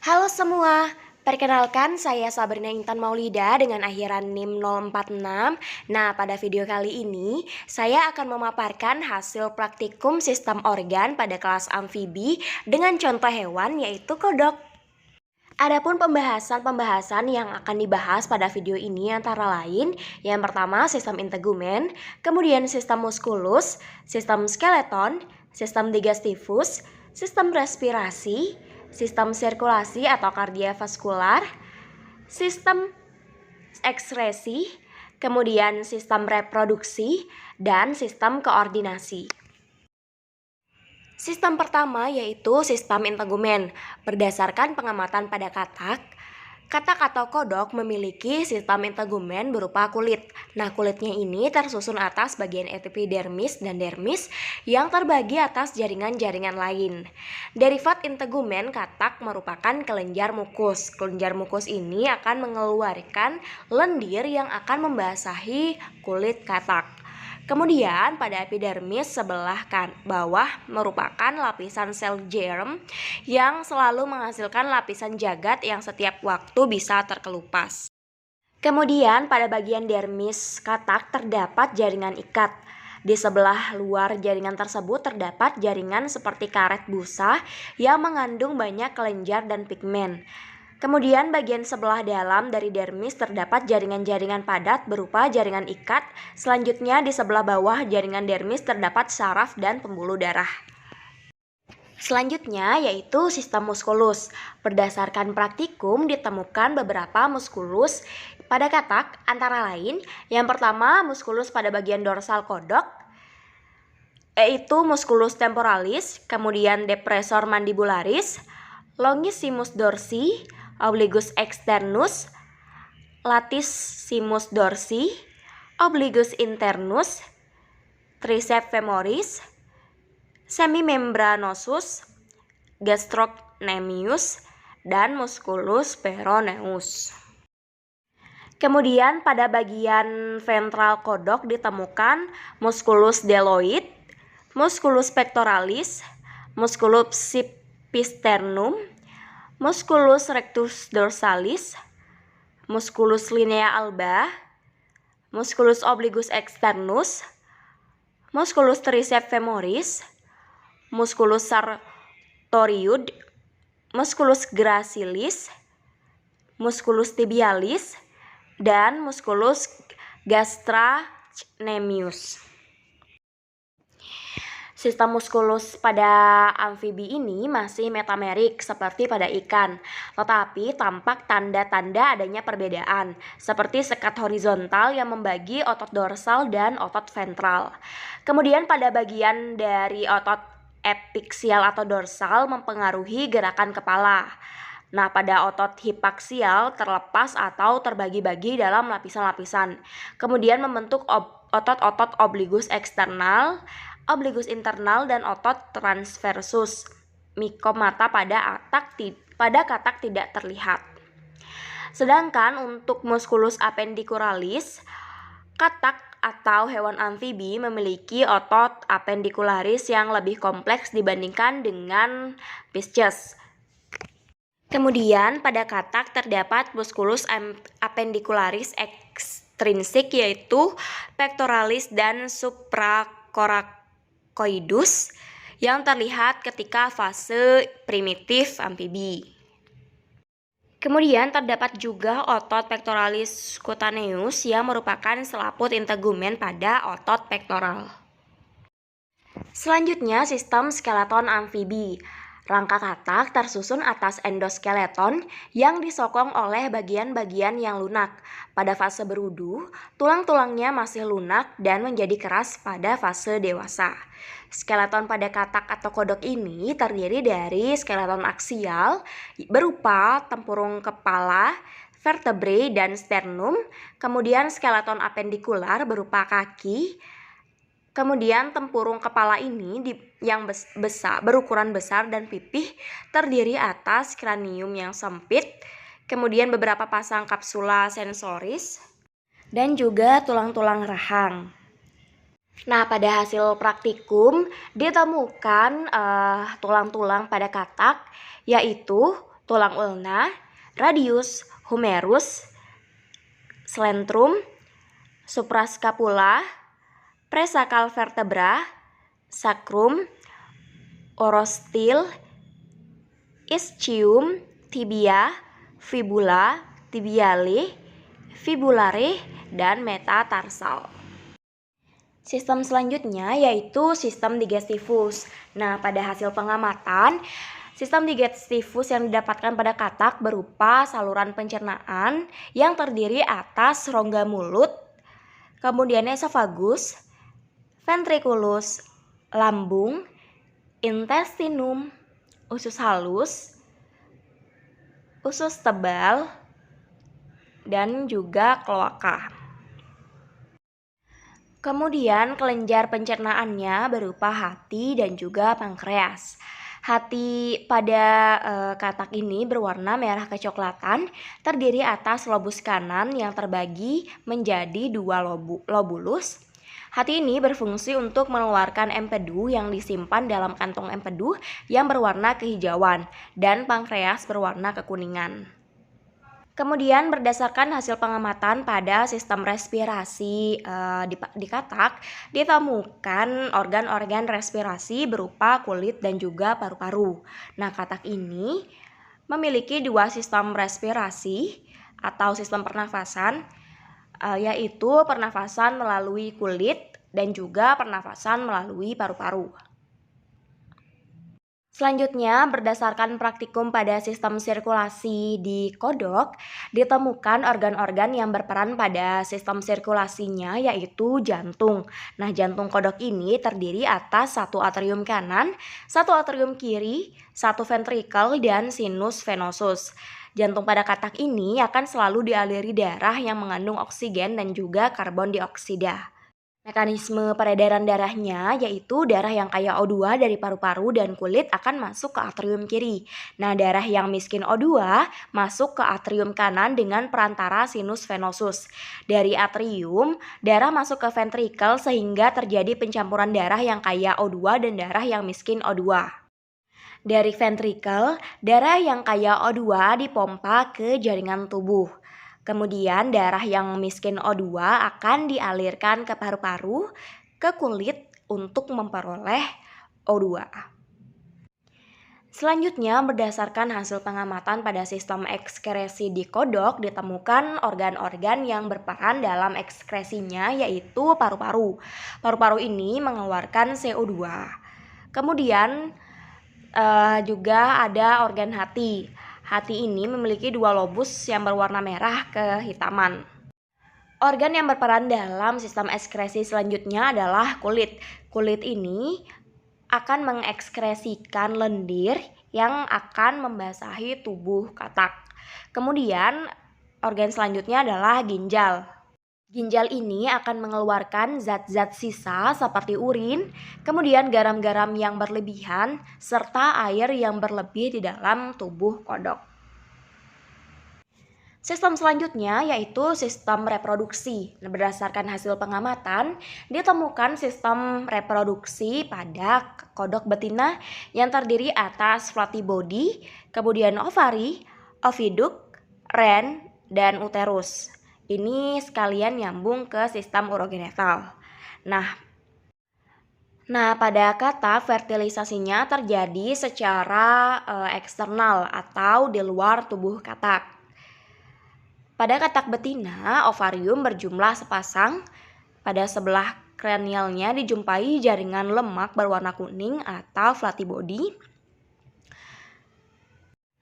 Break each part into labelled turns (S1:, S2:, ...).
S1: Halo semua, perkenalkan saya Sabrina Intan Maulida dengan akhiran NIM 046. Nah, pada video kali ini saya akan memaparkan hasil praktikum sistem organ pada kelas amfibi dengan contoh hewan yaitu kodok. Adapun pembahasan yang akan dibahas pada video ini antara lain yang pertama sistem integumen, kemudian sistem muskulus, sistem skeleton, sistem digestivus, sistem respirasi, sistem sirkulasi atau kardiovaskular, sistem ekskresi, kemudian sistem reproduksi, dan sistem koordinasi. Sistem pertama yaitu sistem integumen. Berdasarkan pengamatan pada katak atau kodok memiliki sistem integumen berupa kulit. Nah, kulitnya ini tersusun atas bagian epidermis dan dermis yang terbagi atas jaringan-jaringan lain. Derivat integumen katak merupakan kelenjar mukus. Kelenjar mukus ini akan mengeluarkan lendir yang akan membasahi kulit katak. Kemudian pada epidermis sebelah bawah merupakan lapisan sel germ yang selalu menghasilkan lapisan jagat yang setiap waktu bisa terkelupas. Kemudian pada bagian dermis katak terdapat jaringan ikat. Di sebelah luar jaringan tersebut terdapat jaringan seperti karet busa yang mengandung banyak kelenjar dan pigmen. Kemudian bagian sebelah dalam dari dermis terdapat jaringan-jaringan padat berupa jaringan ikat. Selanjutnya di sebelah bawah jaringan dermis terdapat saraf dan pembuluh darah. Selanjutnya yaitu sistem muskulus. Berdasarkan praktikum ditemukan beberapa muskulus pada katak antara lain yang pertama muskulus pada bagian dorsal kodok yaitu musculus temporalis, kemudian depressor mandibularis, longissimus dorsi, obligus externus, latissimus dorsi, obligus internus, triceps femoris, semimembranosus, gastrocnemius, dan musculus peroneus. Kemudian pada bagian ventral kodok ditemukan musculus deltoid, musculus pectoralis, musculus cipisternum, musculus rectus dorsalis, musculus linea alba, musculus obligus externus, musculus triceps femoris, musculus sartorius, musculus gracilis, musculus tibialis, dan musculus gastrocnemius. Sistem muskulus pada amfibi ini masih metamerik seperti pada ikan, tetapi tampak tanda-tanda adanya perbedaan, seperti sekat horizontal yang membagi otot dorsal dan otot ventral. Kemudian pada bagian dari otot epiksial atau dorsal mempengaruhi gerakan kepala. Nah, pada otot hipaksial terlepas atau terbagi-bagi dalam lapisan-lapisan. Kemudian membentuk otot-otot obligus eksternal, obligus internal, dan otot transversus mikomata pada katak tidak terlihat. Sedangkan untuk musculus appendicularis, katak atau hewan amfibi memiliki otot appendicularis yang lebih kompleks dibandingkan dengan Pisces. Kemudian pada katak terdapat musculus appendicularis ekstrinsik yaitu pectoralis dan supracoracoidus yang terlihat ketika fase primitif amfibi. Kemudian terdapat juga otot pectoralis cutaneus yang merupakan selaput integumen pada otot pektoral. Selanjutnya sistem skeleton amfibi. Rangka katak tersusun atas endoskeleton yang disokong oleh bagian-bagian yang lunak. Pada fase berudu, tulang-tulangnya masih lunak dan menjadi keras pada fase dewasa. Skeleton pada katak atau kodok ini terdiri dari skeleton aksial berupa tempurung kepala, vertebrae, dan sternum. Kemudian skeleton appendikular berupa kaki. Kemudian tempurung kepala ini yang berukuran besar dan pipih terdiri atas kranium yang sempit, kemudian beberapa pasang kapsula sensoris, dan juga tulang-tulang rahang. Nah, pada hasil praktikum ditemukan tulang-tulang pada katak, yaitu tulang ulna, radius, humerus, slentrum, suprascapula, presakal vertebra, sacrum, orostil, ischium, tibia, fibula, tibiale, fibulare, dan metatarsal. Sistem selanjutnya yaitu sistem digestivus. Nah, pada hasil pengamatan, sistem digestivus yang didapatkan pada katak berupa saluran pencernaan yang terdiri atas rongga mulut, kemudian esofagus, ventriculus, lambung, intestinum, usus halus, usus tebal, dan juga kloaka. Kemudian kelenjar pencernaannya berupa hati dan juga pankreas. Hati pada katak ini berwarna merah kecoklatan, terdiri atas lobus kanan yang terbagi menjadi 2 lobulus. Hati ini berfungsi untuk mengeluarkan empedu yang disimpan dalam kantong empedu yang berwarna kehijauan, dan pankreas berwarna kekuningan. Kemudian berdasarkan hasil pengamatan pada sistem respirasi di katak, ditemukan organ-organ respirasi berupa kulit dan juga paru-paru. Nah, katak ini memiliki 2 sistem respirasi atau sistem pernafasan, yaitu pernafasan melalui kulit dan juga pernafasan melalui paru-paru. Selanjutnya, berdasarkan praktikum pada sistem sirkulasi di kodok, ditemukan organ-organ yang berperan pada sistem sirkulasinya yaitu jantung. Nah, jantung kodok ini terdiri atas 1 atrium kanan, 1 atrium kiri, 1 ventrikel, dan sinus venosus. Jantung pada katak ini akan selalu dialiri darah yang mengandung oksigen dan juga karbon dioksida. Mekanisme peredaran darahnya yaitu darah yang kaya O2 dari paru-paru dan kulit akan masuk ke atrium kiri. Nah, darah yang miskin O2 masuk ke atrium kanan dengan perantara sinus venosus. Dari atrium, darah masuk ke ventrikel sehingga terjadi pencampuran darah yang kaya O2 dan darah yang miskin O2. Dari ventrikel, darah yang kaya O2 dipompa ke jaringan tubuh. Kemudian darah yang miskin O2 akan dialirkan ke paru-paru, ke kulit untuk memperoleh O2. Selanjutnya, berdasarkan hasil pengamatan pada sistem ekskresi di kodok, ditemukan organ-organ yang berperan dalam ekskresinya yaitu paru-paru. Paru-paru ini mengeluarkan CO2. Kemudian juga ada organ hati. Hati ini memiliki 2 lobus yang berwarna merah kehitaman. Organ yang berperan dalam sistem ekskresi selanjutnya adalah kulit. Kulit ini akan mengekskresikan lendir yang akan membasahi tubuh katak. Kemudian organ selanjutnya adalah ginjal. Ginjal ini akan mengeluarkan zat-zat sisa seperti urin, kemudian garam-garam yang berlebihan, serta air yang berlebih di dalam tubuh kodok. Sistem selanjutnya yaitu sistem reproduksi. Berdasarkan hasil pengamatan, ditemukan sistem reproduksi pada kodok betina yang terdiri atas flaty body, kemudian ovari, oviduk, ren, dan uterus. Ini sekalian nyambung ke sistem urogenital. Nah, pada katak fertilisasinya terjadi secara eksternal atau di luar tubuh katak. Pada katak betina, ovarium berjumlah sepasang. Pada sebelah kranialnya dijumpai jaringan lemak berwarna kuning atau flaty body.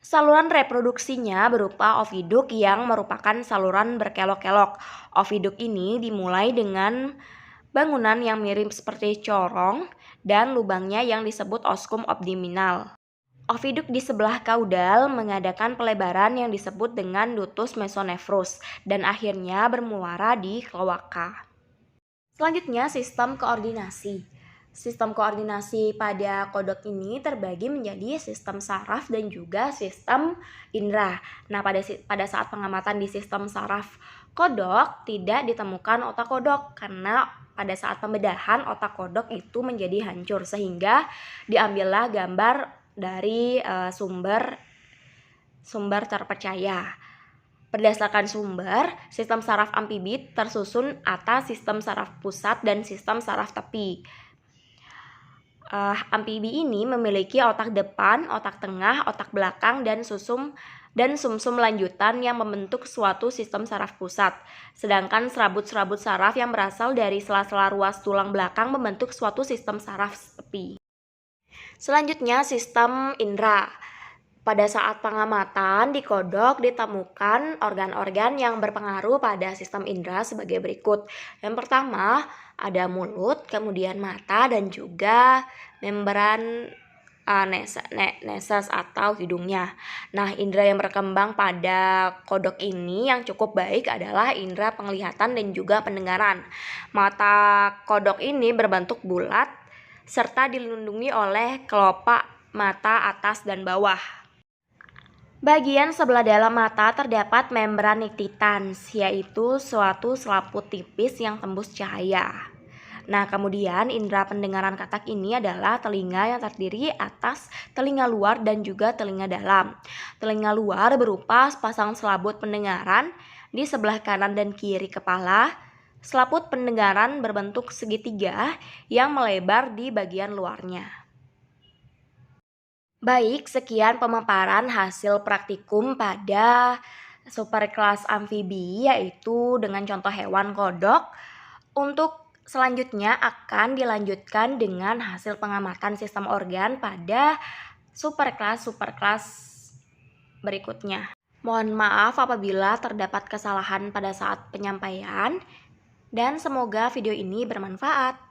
S1: Saluran reproduksinya berupa oviduk yang merupakan saluran berkelok-kelok. Oviduk ini dimulai dengan bangunan yang mirip seperti corong dan lubangnya yang disebut oskum abdominal. Oviduk di sebelah kaudal mengadakan pelebaran yang disebut dengan ductus mesonephros dan akhirnya bermuara di kloaka. Selanjutnya, sistem koordinasi. Sistem koordinasi pada kodok ini terbagi menjadi sistem saraf dan juga sistem indera. Nah, pada saat pengamatan di sistem saraf kodok tidak ditemukan otak kodok karena pada saat pembedahan otak kodok itu menjadi hancur sehingga diambillah gambar dari sumber sumber terpercaya. Berdasarkan sumber, sistem saraf amfibi tersusun atas sistem saraf pusat dan sistem saraf tepi. Amfibi ini memiliki otak depan, otak tengah, otak belakang, dan sumsum lanjutan yang membentuk suatu sistem saraf pusat. Sedangkan serabut-serabut saraf yang berasal dari sela-sela ruas tulang belakang membentuk suatu sistem saraf tepi. Selanjutnya, sistem indera. Pada saat pengamatan di kodok ditemukan organ-organ yang berpengaruh pada sistem indera sebagai berikut. Yang pertama, ada mulut, kemudian mata, dan juga membran neses atau hidungnya. Nah, indera yang berkembang pada kodok ini yang cukup baik adalah indera penglihatan dan juga pendengaran. Mata kodok ini berbentuk bulat serta dilindungi oleh kelopak mata atas dan bawah. Bagian sebelah dalam mata terdapat membran nictitans, yaitu suatu selaput tipis yang tembus cahaya. Nah, kemudian indera pendengaran katak ini adalah telinga yang terdiri atas telinga luar dan juga telinga dalam. Telinga luar berupa sepasang selaput pendengaran di sebelah kanan dan kiri kepala. Selaput pendengaran berbentuk segitiga yang melebar di bagian luarnya. Baik, sekian pemaparan hasil praktikum pada superkelas amfibi, yaitu dengan contoh hewan kodok. Untuk selanjutnya akan dilanjutkan dengan hasil pengamatan sistem organ pada superkelas berikutnya. Mohon maaf apabila terdapat kesalahan pada saat penyampaian, dan semoga video ini bermanfaat.